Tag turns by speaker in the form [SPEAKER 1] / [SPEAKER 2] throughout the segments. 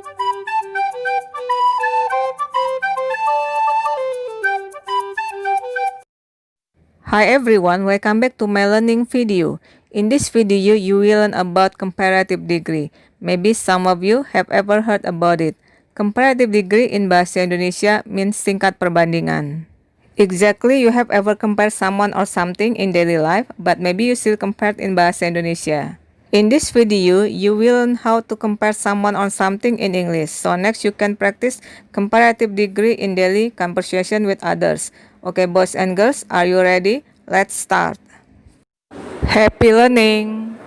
[SPEAKER 1] Hi everyone, welcome back to my learning video. In this video, you will learn about comparative degree. Maybe some of you have ever heard about it. Comparative degree in bahasa Indonesia means tingkat perbandingan. Exactly, you have ever compared someone or something in daily life, but maybe you still compared in bahasa Indonesia. In this video, you will learn how to compare someone or something in English. So next you can practice comparative degree in daily conversation with others. Okay, boys and girls, are you ready? Let's start. Happy learning!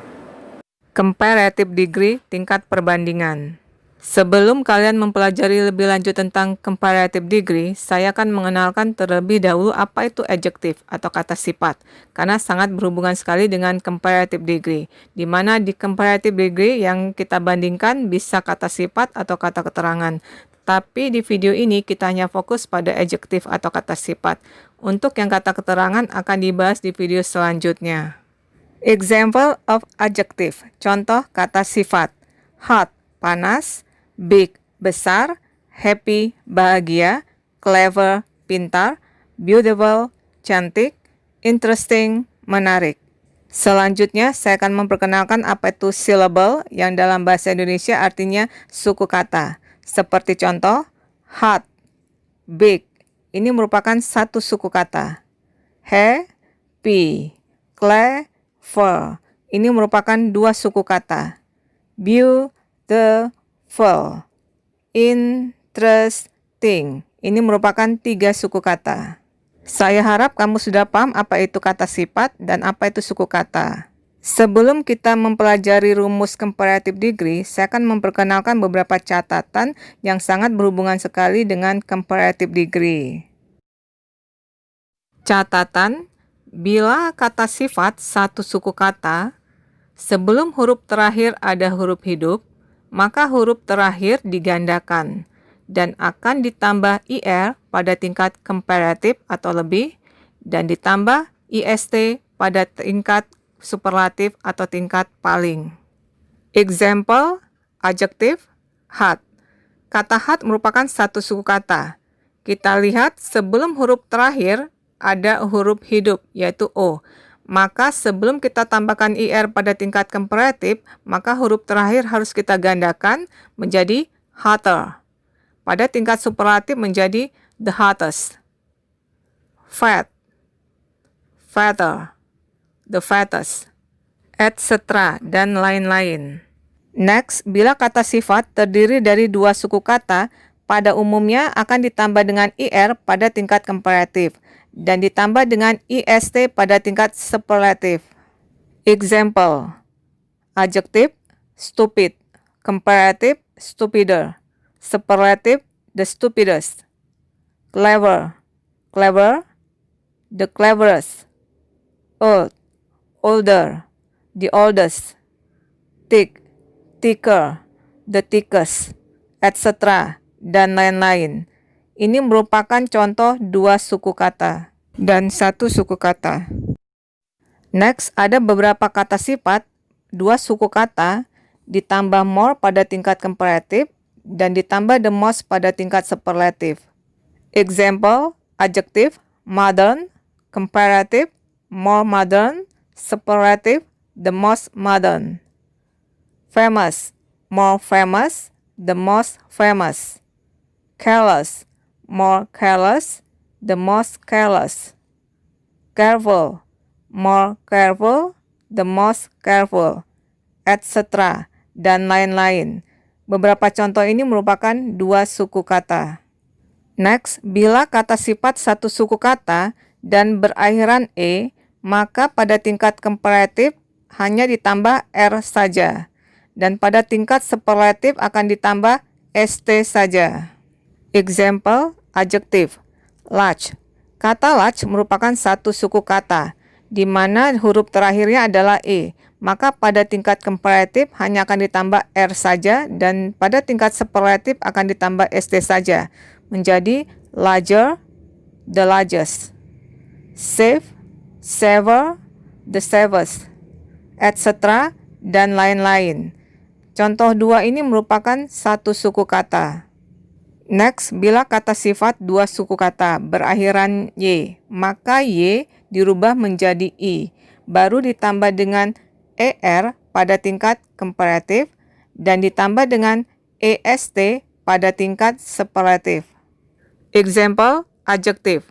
[SPEAKER 1] Comparative degree, tingkat perbandingan. Sebelum kalian mempelajari lebih lanjut tentang comparative degree, saya akan mengenalkan terlebih dahulu apa itu adjective atau kata sifat, karena sangat berhubungan sekali dengan comparative degree, di mana di comparative degree yang kita bandingkan bisa kata sifat atau kata keterangan. Tapi di video ini kita hanya fokus pada adjective atau kata sifat. Untuk yang kata keterangan akan dibahas di video selanjutnya. Example of adjective, contoh kata sifat, hot, panas, big, besar, happy, bahagia, clever, pintar, beautiful, cantik, interesting, menarik. Selanjutnya, saya akan memperkenalkan apa itu syllable yang dalam bahasa Indonesia artinya suku kata. Seperti contoh, hot, big, ini merupakan satu suku kata. Happy, clever, ini merupakan dua suku kata. Beautiful, interesting, ini merupakan tiga suku kata. Saya harap kamu sudah paham apa itu kata sifat dan apa itu suku kata. Sebelum kita mempelajari rumus comparative degree, saya akan memperkenalkan beberapa catatan yang sangat berhubungan sekali dengan comparative degree. Catatan, bila kata sifat satu suku kata, sebelum huruf terakhir ada huruf hidup, maka huruf terakhir digandakan dan akan ditambah IR pada tingkat comparative atau lebih dan ditambah IST pada tingkat superlatif atau tingkat paling. Example, adjective, hot. Kata hot merupakan satu suku kata. Kita lihat sebelum huruf terakhir ada huruf hidup, yaitu O. Maka sebelum kita tambahkan IR pada tingkat comparative, maka huruf terakhir harus kita gandakan menjadi hotter. Pada tingkat superlatif menjadi the hottest. Fat, fatter, the fattest, etc. dan lain-lain. Next, bila kata sifat terdiri dari dua suku kata, pada umumnya akan ditambah dengan IR pada tingkat comparative dan ditambah dengan IST pada tingkat superlatif. Example, adjective, stupid, comparative, stupider, superlative, the stupidest, clever, clever, the cleverest, old, older, the oldest, thick, thicker, the thickest, etc. dan lain-lain. Ini merupakan contoh dua suku kata dan satu suku kata. Next, ada beberapa kata sifat, dua suku kata, ditambah more pada tingkat comparative dan ditambah the most pada tingkat superlatif. Example, adjective, modern, comparative, more modern, superlative, the most modern. Famous, more famous, the most famous. Careless, more careless, the most careless. Careful, more careful, the most careful, etc. dan lain-lain. Beberapa contoh ini merupakan dua suku kata. Next, bila kata sifat satu suku kata dan berakhiran E, maka pada tingkat comparative hanya ditambah R saja. Dan pada tingkat superlatif akan ditambah ST saja. Example, adjective, large. Kata large merupakan satu suku kata, di mana huruf terakhirnya adalah E. Maka pada tingkat comparative hanya akan ditambah R saja dan pada tingkat superlatif akan ditambah ST saja. Menjadi larger, the largest. Save, saver, the savest, etc. dan lain-lain. Contoh 2 ini merupakan satu suku kata. Next, bila kata sifat dua suku kata berakhiran y, maka y dirubah menjadi i, baru ditambah dengan er pada tingkat komparatif dan ditambah dengan est pada tingkat superlatif. Example, adjective.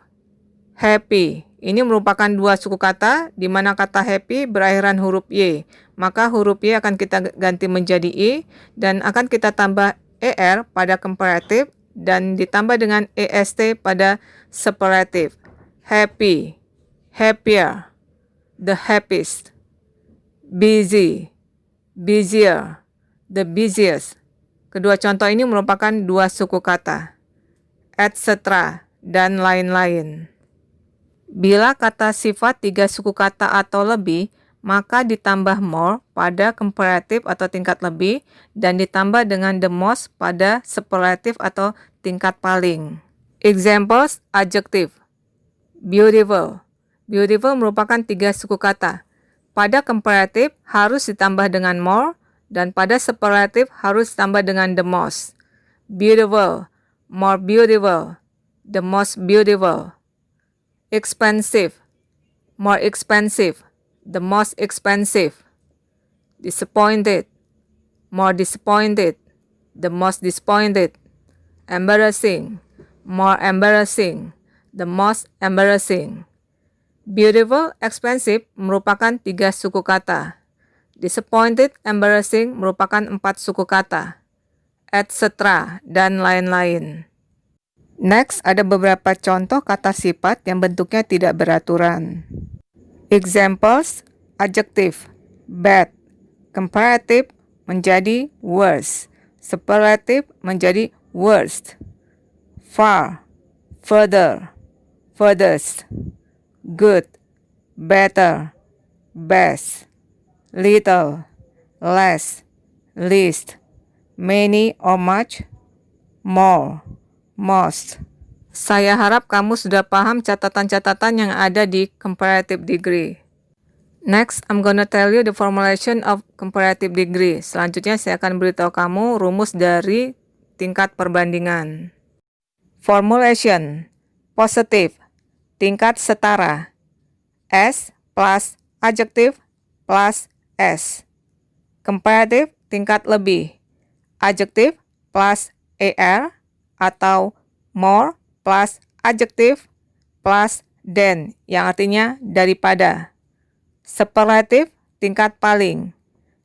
[SPEAKER 1] Happy. Ini merupakan dua suku kata di mana kata happy berakhiran huruf y. Maka huruf y akan kita ganti menjadi i dan akan kita tambah er pada komparatif dan ditambah dengan est pada superlatif. Happy, happier, the happiest. Busy, busier, the busiest. Kedua contoh ini merupakan dua suku kata. Etc. dan lain-lain. Bila kata sifat tiga suku kata atau lebih, maka ditambah more pada komparatif atau tingkat lebih dan ditambah dengan the most pada superlatif atau tingkat paling. Examples, adjective. Beautiful. Beautiful merupakan tiga suku kata. Pada komparatif harus ditambah dengan more dan pada superlatif harus ditambah dengan the most. Beautiful, more beautiful, the most beautiful. Expensive, more expensive, the most expensive. Disappointed, more disappointed, the most disappointed. Embarrassing, more embarrassing, the most embarrassing. Beautiful, expensive merupakan tiga suku kata. Disappointed, embarrassing merupakan 4 suku kata. Etc. dan lain-lain. Next, ada beberapa contoh kata sifat yang bentuknya tidak beraturan. Examples, adjective, bad, comparative menjadi worse, superlative menjadi worst, far, further, furthest, good, better, best, little, less, least, many or much, more, most. Saya harap kamu sudah paham catatan-catatan yang ada di comparative degree. Next, I'm gonna tell you the formulation of comparative degree. Selanjutnya saya akan beritahu kamu rumus dari tingkat perbandingan. Formulation. Positive. Tingkat setara. S plus adjective plus S. Comparative. Tingkat lebih. Adjective plus er atau more plus adjective plus than yang artinya daripada. Superlative tingkat paling.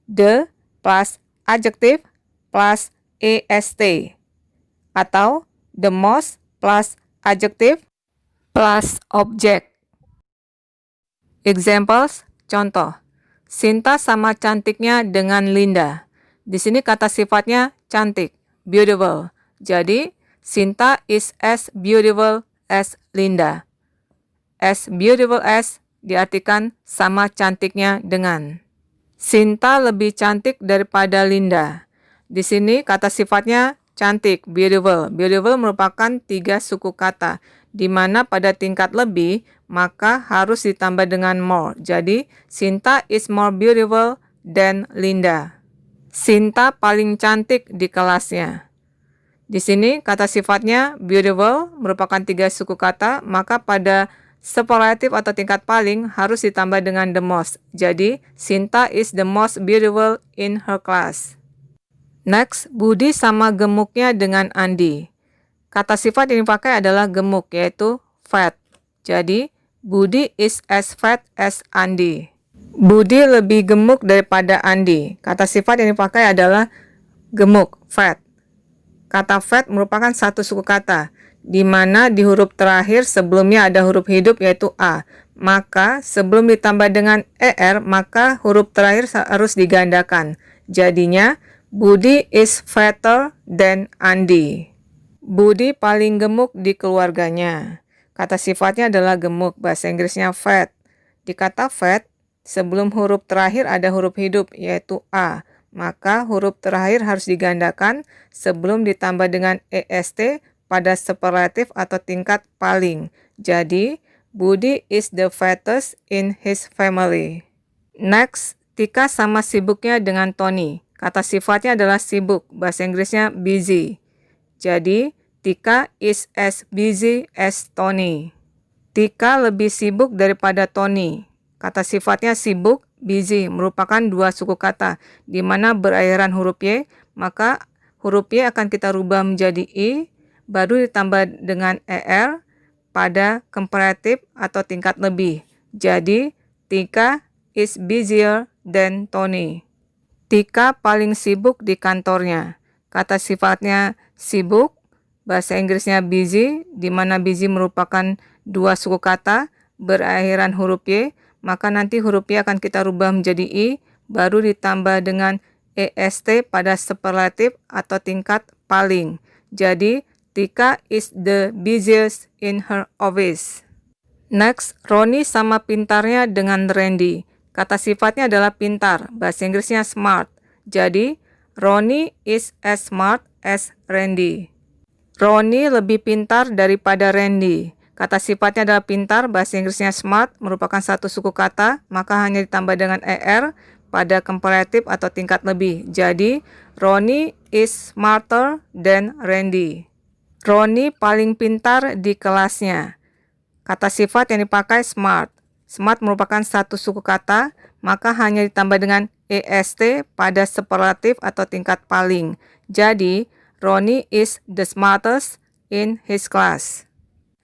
[SPEAKER 1] The plus adjective plus est atau the most plus adjective plus object. Examples, contoh. Sinta sama cantiknya dengan Linda. Di sini kata sifatnya cantik, beautiful. Jadi, Sinta is as beautiful as Linda. As beautiful as diartikan sama cantiknya dengan. Sinta lebih cantik daripada Linda. Di sini kata sifatnya cantik, beautiful. Beautiful merupakan 3 suku kata, di mana pada tingkat lebih, maka harus ditambah dengan more. Jadi, Sinta is more beautiful than Linda. Sinta paling cantik di kelasnya. Di sini kata sifatnya beautiful merupakan 3 suku kata, maka pada superlatif atau tingkat paling harus ditambah dengan the most. Jadi, Sinta is the most beautiful in her class. Next, Budi sama gemuknya dengan Andi. Kata sifat yang dipakai adalah gemuk, yaitu fat. Jadi, Budi is as fat as Andi. Budi lebih gemuk daripada Andi. Kata sifat yang dipakai adalah gemuk, fat. Kata fat merupakan satu suku kata, di mana di huruf terakhir sebelumnya ada huruf hidup yaitu A. Maka sebelum ditambah dengan er, maka huruf terakhir harus digandakan. Jadinya, Budi is fatter than Andi. Budi paling gemuk di keluarganya. Kata sifatnya adalah gemuk, bahasa Inggrisnya fat. Di kata fat, sebelum huruf terakhir ada huruf hidup yaitu A. Maka huruf terakhir harus digandakan sebelum ditambah dengan est pada superlatif atau tingkat paling. Jadi, Budi is the fattest in his family. Next, Tika sama sibuknya dengan Tony. Kata sifatnya adalah sibuk, bahasa Inggrisnya busy. Jadi, Tika is as busy as Tony. Tika lebih sibuk daripada Tony. Kata sifatnya sibuk, busy, merupakan dua suku kata, di mana berakhiran huruf Y, maka huruf Y akan kita rubah menjadi I, baru ditambah dengan ER pada komparatif atau tingkat lebih. Jadi, Tika is busier than Tony. Tika paling sibuk di kantornya. Kata sifatnya sibuk, bahasa Inggrisnya busy, di mana busy merupakan dua suku kata berakhiran huruf Y, maka nanti huruf Y akan kita rubah menjadi I, baru ditambah dengan EST pada superlatif atau tingkat paling. Jadi, Tika is the busiest in her office. Next, Roni sama pintarnya dengan Randy. Kata sifatnya adalah pintar, bahasa Inggrisnya smart. Jadi, Roni is as smart as Randy. Roni lebih pintar daripada Randy. Kata sifatnya adalah pintar, bahasa Inggrisnya smart, merupakan satu suku kata, maka hanya ditambah dengan ER pada komparatif atau tingkat lebih. Jadi, Roni is smarter than Randy. Roni paling pintar di kelasnya. Kata sifat yang dipakai smart. Smart merupakan satu suku kata, maka hanya ditambah dengan EST pada superlatif atau tingkat paling. Jadi, Roni is the smartest in his class.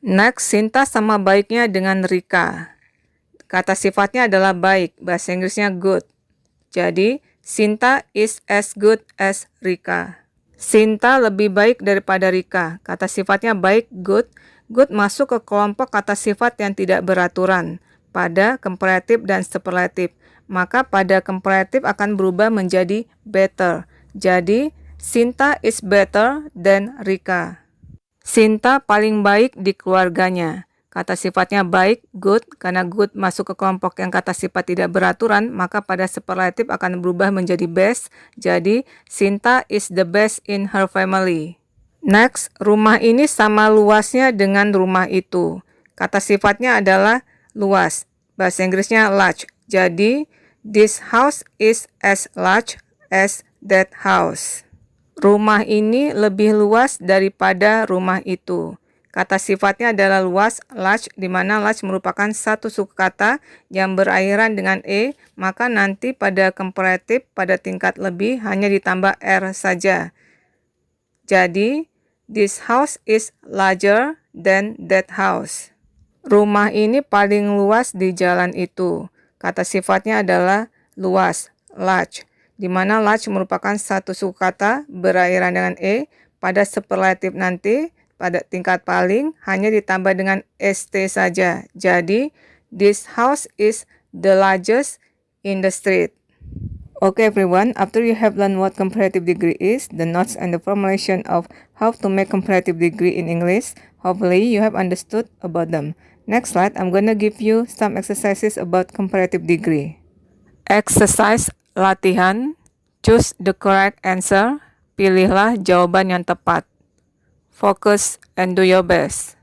[SPEAKER 1] Next, Sinta sama baiknya dengan Rika. Kata sifatnya adalah baik, bahasa Inggrisnya good. Jadi, Sinta is as good as Rika. Sinta lebih baik daripada Rika. Kata sifatnya baik, good. Good masuk ke kelompok kata sifat yang tidak beraturan pada komparatif dan superlatif. Maka pada komparatif akan berubah menjadi better. Jadi, Sinta is better than Rika. Sinta paling baik di keluarganya. Kata sifatnya baik, good. Karena good masuk ke kelompok yang kata sifat tidak beraturan, maka pada superlatif akan berubah menjadi best. Jadi, Sinta is the best in her family. Next, rumah ini sama luasnya dengan rumah itu. Kata sifatnya adalah luas. Bahasa Inggrisnya large. Jadi, this house is as large as that house. Rumah ini lebih luas daripada rumah itu. Kata sifatnya adalah luas, large, di mana large merupakan satu suku kata yang berakhiran dengan E, maka nanti pada komparatif pada tingkat lebih hanya ditambah R saja. Jadi, this house is larger than that house. Rumah ini paling luas di jalan itu. Kata sifatnya adalah luas, large, di mana large merupakan satu suku kata berakhiran dengan E, pada superlatif nanti pada tingkat paling hanya ditambah dengan ST saja. Jadi, this house is the largest in the street. Okay everyone, after you have learned what comparative degree is, the notes and the formulation of how to make comparative degree in English, hopefully you have understood about them. Next slide, I'm gonna give you some exercises about comparative degree. Exercise latihan, choose the correct answer, pilihlah jawaban yang tepat. Focus and do your best.